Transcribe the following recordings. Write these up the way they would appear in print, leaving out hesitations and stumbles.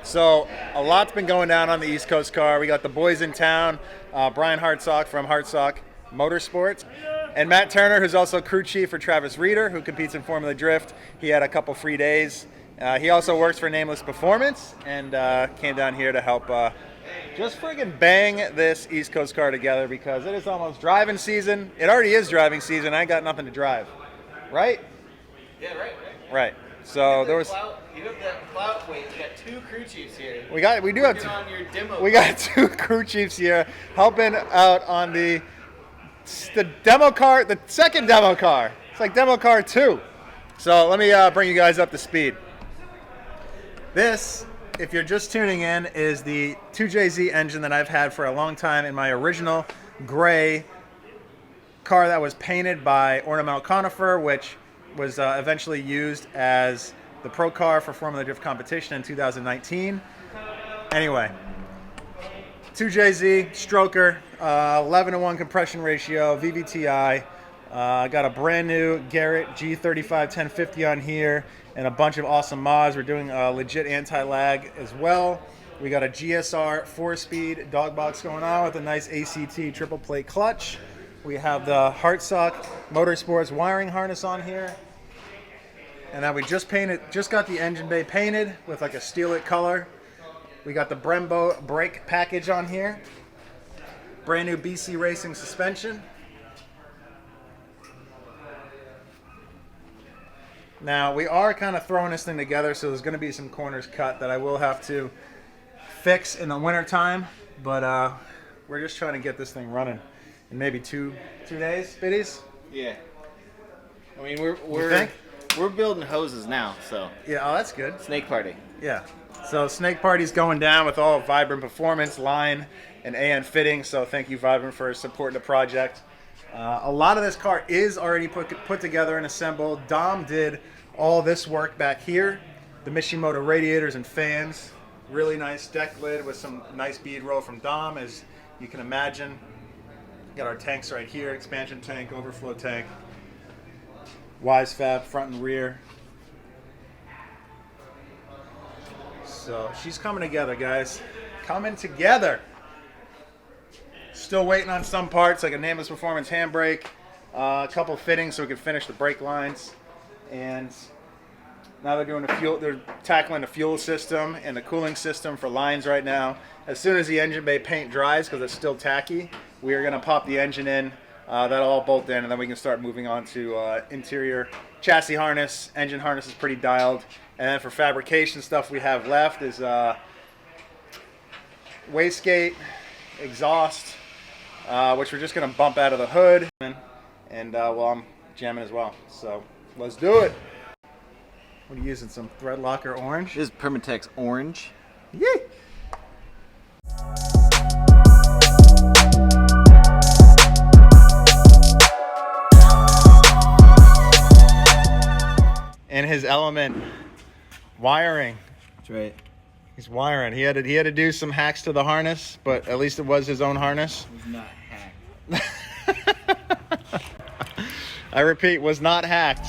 So a lot's been going down on the East Coast car. We got the boys in town, Brian Hartsock from Hartsock Motorsports, and Matt Turner, who's also crew chief for Travis Reeder, who competes in Formula Drift. He had a couple free days. He also works for Nameless Performance and came down here to help just friggin' bang this East Coast car together because it is almost driving season. It already is driving season. I ain't got nothing to drive. Right? Yeah, right. Right. So there was. You have that clout weight. We got two crew chiefs here. We do have two. On your demo. We got two crew chiefs here helping out on the demo car, the second demo car. It's like demo car 2. So let me bring you guys up to speed. This, if you're just tuning in, is the 2JZ engine that I've had for a long time in my original gray car that was painted by Ornamental Conifer, which was eventually used as the pro car for Formula Drift competition in 2019. Anyway, 2JZ, stroker, 11-to-1 compression ratio, VVTi. Got a brand new Garrett G35 1050 on here and a bunch of awesome mods. We're doing a legit anti-lag as well. We got a GSR 4-speed dog box going on with a nice ACT triple plate clutch. We have the Hartsock Motorsports wiring harness on here. And then we just got the engine bay painted with like a steelite color. We got the Brembo brake package on here. Brand new BC Racing suspension. Now we are kind of throwing this thing together, so there's going to be some corners cut that I will have to fix in the winter time. But we're just trying to get this thing running in maybe two days, Biddies? Yeah. I mean, we're building hoses now, so. Yeah, oh, that's good. Snake party. Yeah. So Snake Party's going down with all Vibrant Performance, Line, and AN Fitting. So thank you, Vibrant, for supporting the project. A lot of this car is already put together and assembled. Dom did all this work back here. The Mishimoto radiators and fans. Really nice deck lid with some nice bead roll from Dom, as you can imagine. Got our tanks right here, expansion tank, overflow tank. Wise Fab front and rear. So she's coming together, guys. Coming together. Still waiting on some parts, like a Nameless Performance handbrake, a couple fittings so we can finish the brake lines. And now they're doing they're tackling the fuel system and the cooling system for lines right now. As soon as the engine bay paint dries, because it's still tacky, we are going to pop the engine in. That'll all bolt in, and then we can start moving on to interior chassis harness. Engine harness is pretty dialed. And then for fabrication stuff we have left is wastegate, exhaust, which we're just going to bump out of the hood. And well, I'm jamming as well. So let's do it. What are you using? Some Thread Locker orange? This is Permatex orange. Yay! In his element, wiring. That's right. He's wiring. He had to do some hacks to the harness, but at least it was his own harness. It was not hacked. I repeat, was not hacked.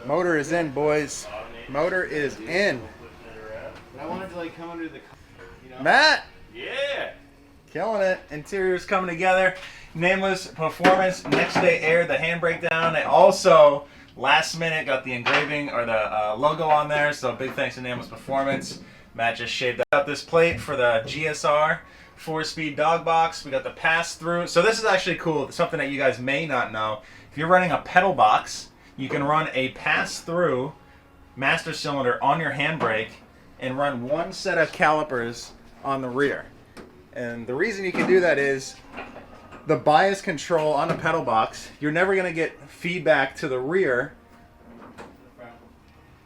Motor is in, boys. Motor is in. I wanted to come under the, Matt! Yeah! Killing it. Interior's coming together. Nameless Performance. Next day aired the handbrake down. They also, last minute, got the engraving or the logo on there. So big thanks to Nameless Performance. Matt just shaved out this plate for the GSR 4-speed dog box. We got the pass-through. So this is actually cool. Something that you guys may not know. If you're running a pedal box, you can run a pass-through master cylinder on your handbrake and run one set of calipers on the rear. And the reason you can do that is the bias control on the pedal box, you're never going to get feedback to the rear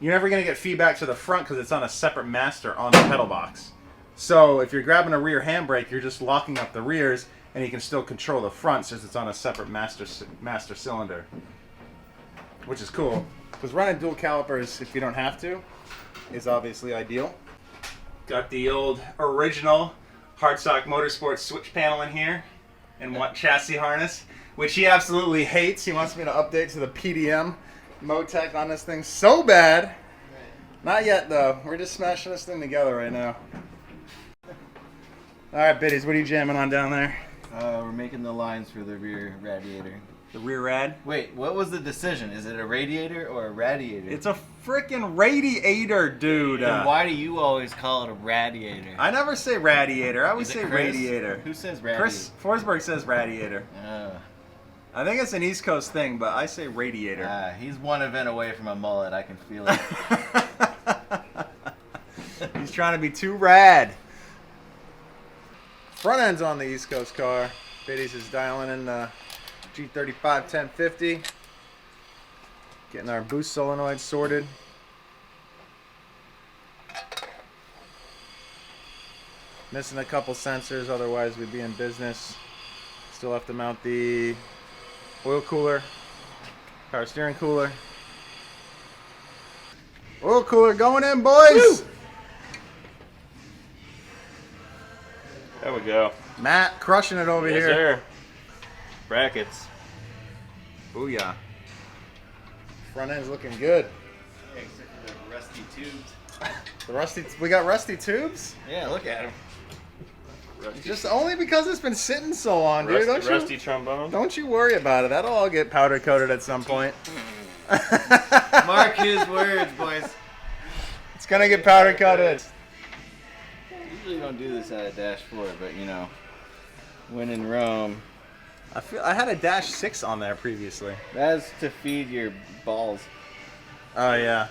you're never going to get feedback to the front because it's on a separate master on the pedal box. So if you're grabbing a rear handbrake, you're just locking up the rears, and you can still control the front since it's on a separate master cylinder, which is cool. Because running dual calipers, if you don't have to, is obviously ideal. Got the old original Hardstock Motorsport switch panel in here, and one chassis harness, which he absolutely hates. He wants me to update to the PDM Motec on this thing so bad. Not yet though. We're just smashing this thing together right now. All right, Biddies, what are you jamming on down there? We're making the lines for the rear radiator. The rear rad? Wait, what was the decision? Is it a radiator or a radiator? It's a freaking radiator, dude. Then why do you always call it a radiator? I never say radiator. I always say Chris? radiator. Who says radiator? Chris Forsberg says radiator. I think it's an East Coast thing, but I say radiator. He's one event away from a mullet. I can feel it. He's trying to be too rad. Front end's on the East Coast car. Biddies is dialing in the G35 1050. Getting our boost solenoid sorted. Missing a couple sensors, otherwise we'd be in business. Still have to mount the oil cooler, power steering cooler. Oil cooler going in, boys! Woo! There we go. Matt crushing it over Yes, here. sir. Brackets. Booyah. Front end's looking good. Yeah, except for the rusty tubes. We got rusty tubes? Yeah, look at them. Rusty, Just only because it's been sitting so long, dude. rusty trombone. Don't you worry about it. That'll all get powder coated at some point. Mark his words, boys. It's gonna get powder coated. Usually don't do this at a Dash 4, but you know, when in Rome. I had a Dash 6 on there previously. That's to feed your balls. Oh yeah,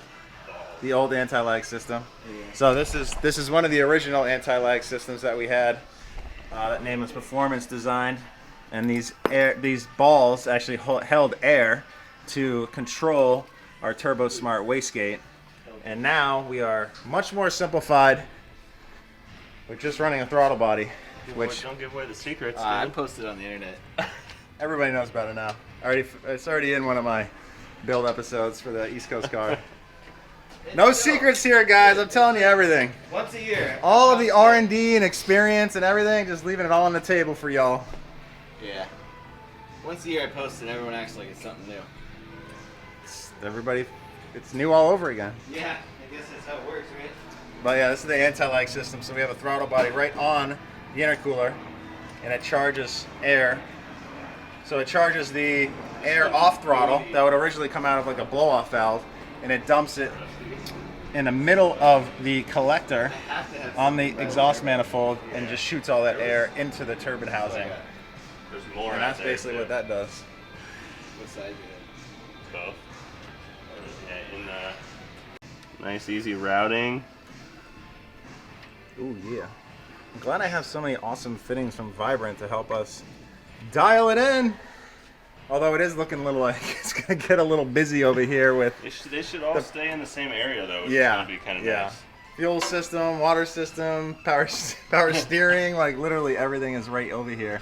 the old anti-lag system. Yeah. So this is one of the original anti-lag systems that we had. That Nameless Performance designed, and these balls actually held air to control our Turbo Smart wastegate. And now we are much more simplified. We're just running a throttle body, which Don't give away the secrets. I dude. posted on the internet. everybody knows better now. It's already in one of my build episodes for the East Coast car. No secrets here, guys. I'm telling you everything. Once a year. All of the R&D and experience and everything, just leaving it all on the table for y'all. Yeah. Once a year I post and everyone acts like it's something new. It's new all over again. Yeah, I guess that's how it works, right? But yeah, this is the anti-lag system. So we have a throttle body right on the intercooler, and it charges air. So it charges the air off throttle that would originally come out of like a blow-off valve, and it dumps it in the middle of the collector on the exhaust manifold and just shoots all that air into the turbine housing. There's more. And that's out there, basically too. what that does. What size is it? Both. Yeah, in the nice, easy routing. Ooh, yeah. I'm glad I have so many awesome fittings from Vibrant to help us dial it in. Although it is looking a little like it's going to get a little busy over here with... They should all stay in the same area, though, which Yeah, is going to be kind of yeah. nice. Fuel system, water system, power steering, like literally everything is right over here.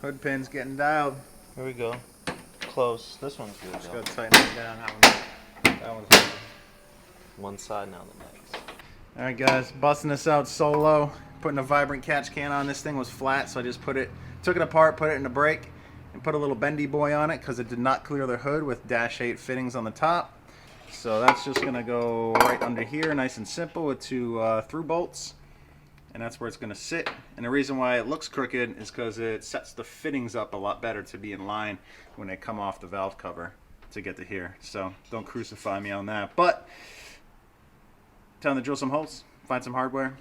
Hood pin's getting dialed. Here we go. Close. This one's good, Just though. gotta tighten it down. That one's good. One side, now the next. All right, guys, busting this out solo. Putting a Vibrant catch can on. This thing was flat, so I just took it apart, put it in the brake, and put a little bendy boy on it because it did not clear the hood with Dash 8 fittings on the top. So that's just gonna go right under here, nice and simple, with two through bolts, and that's where it's gonna sit. And the reason why it looks crooked is because it sets the fittings up a lot better to be in line when they come off the valve cover to get to here. So don't crucify me on that. But time to drill some holes, find some hardware,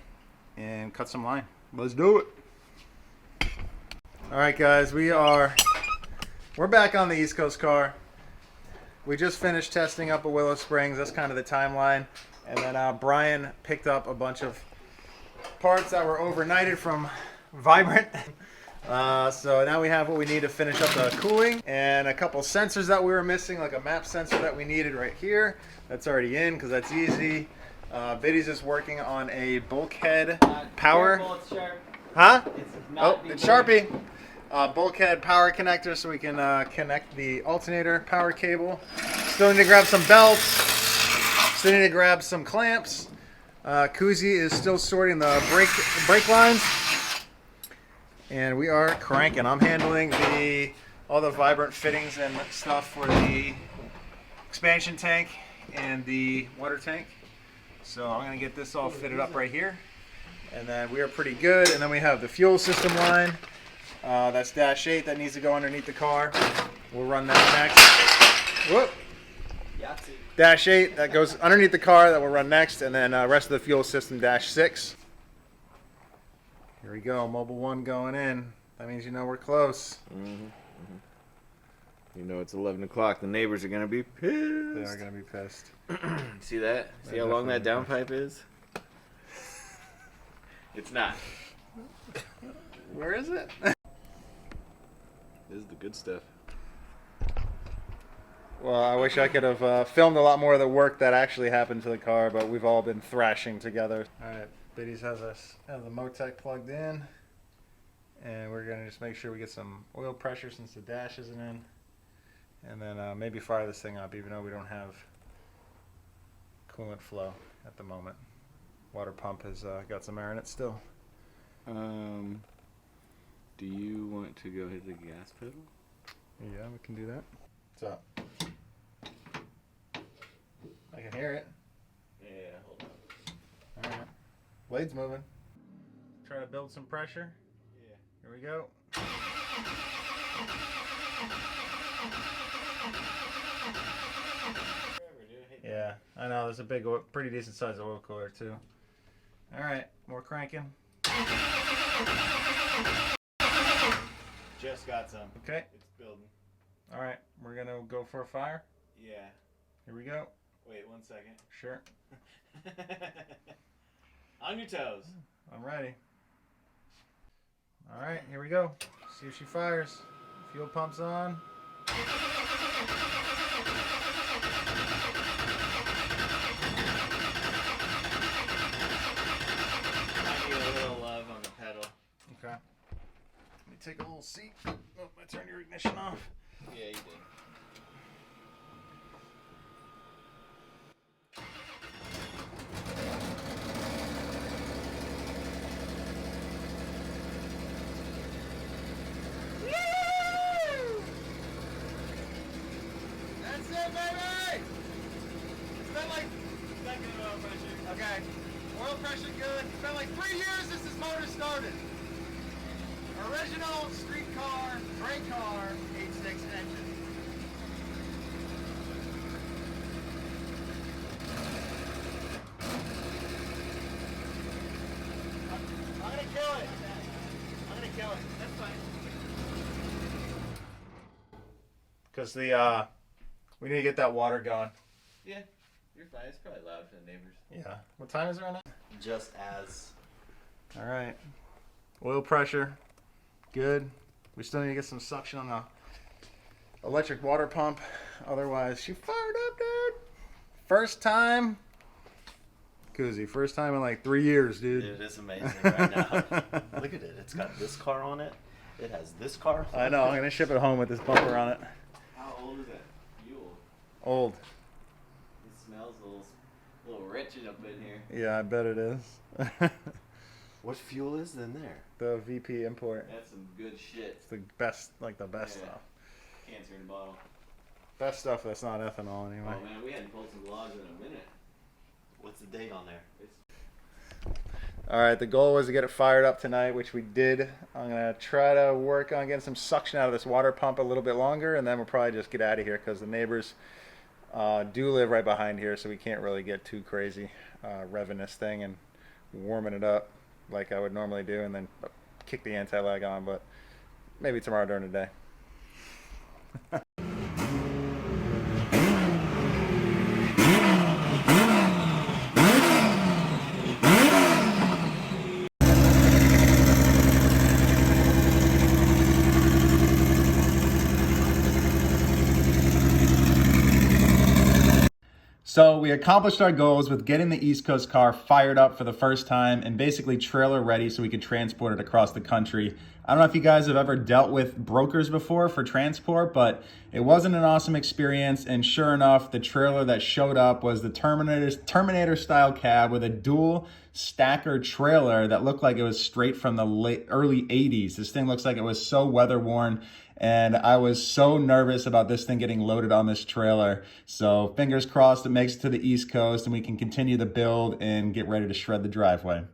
and cut some line. Let's do it. All right, guys, we're back on the East Coast car. We just finished testing up at Willow Springs. That's kind of the timeline. And then Brian picked up a bunch of parts that were overnighted from Vibrant. So now we have what we need to finish up the cooling and a couple sensors that we were missing, like a map sensor that we needed right here. That's already in because that's easy. Biddies is working on a bulkhead power. Careful, it's sharp. Huh? It's not Oh, it's Sharpie. Bulkhead power connector so we can connect the alternator power cable. Still need to grab some belts. Still need to grab some clamps. Koozie is still sorting the brake lines. And we are cranking. I'm handling all the vibrant fittings and stuff for the expansion tank and the water tank. So I'm going to get this all fitted up right here. And then we are pretty good. And then we have the fuel system line. That's dash 8 that needs to go underneath the car. We'll run that next. Whoop. Dash 8 that goes underneath the car that will run next. And then rest of the fuel system dash 6. Here we go, mobile 1 going in. That means you know we're close. You know it's 11 o'clock. The neighbors are going to be pissed. They are going to be pissed. See that? See how long that downpipe is? It's not. Where is it? This is the good stuff. Well, I wish I could have filmed a lot more of the work that actually happened to the car, but we've all been thrashing together. All right, Biddies has the Motec plugged in, and we're gonna just make sure we get some oil pressure since the dash isn't in, and then maybe fire this thing up, even though we don't have coolant flow at the moment. Water pump has got some air in it still. Do you want to go hit the gas pedal? Yeah, we can do that. What's up? I can hear it. Yeah, hold on. All right. Blade's moving. Try to build some pressure. Yeah. Here we go. Yeah, I know. There's a big, pretty decent sized oil cooler too. All right, more cranking. Just got some. Okay. It's building. All right, we're gonna go for a fire. Yeah. Here we go. Wait 1 second. Sure. On your toes. I'm ready. All right, here we go. See if she fires. Fuel pump's on. I need a little love on the pedal. Okay. Let me take a little seat. Oh, I turned your ignition off. Yeah, you did. That's it, baby! It's been like... Second oil pressure. Okay. Oil pressure good. It's been like 3 years since this motor started. Original street car, great car, 8.6 engine. I'm gonna kill it. I'm gonna kill it. That's fine. Because we need to get that water going. Yeah, you're fine. It's probably loud for the neighbors. Yeah. What time is it right now? Just as. All right. Oil pressure. Good. We still need to get some suction on the electric water pump. Otherwise, she fired up, dude. First time. Koozie, first time in like 3 years, dude. It is amazing right now. Look at it. It's got this car on it. It has this car. I know. I'm going to ship it home with this bumper on it. How old is that fuel? Old. It smells a little rich up in here. Yeah, I bet it is. What fuel is in there? The VP import. That's some good shit. It's the best, like the best Yeah. stuff. Cancer in a bottle. Best stuff that's not ethanol anyway. Oh man, we hadn't pulled some logs in a minute. What's the date on there? It's All right, the goal was to get it fired up tonight, which we did. I'm going to try to work on getting some suction out of this water pump a little bit longer, and then we'll probably just get out of here because the neighbors do live right behind here, so we can't really get too crazy revving this thing and warming it up like I would normally do, and then kick the anti-lag on, but maybe tomorrow during the day. So we accomplished our goals with getting the East Coast car fired up for the first time and basically trailer ready so we could transport it across the country. I don't know if you guys have ever dealt with brokers before for transport, but it wasn't an awesome experience. And sure enough, the trailer that showed up was the Terminator style cab with a dual stacker trailer that looked like it was straight from the early 80s. This thing looks like it was so weather worn. And I was so nervous about this thing getting loaded on this trailer. So fingers crossed it makes it to the East Coast and we can continue the build and get ready to shred the driveway.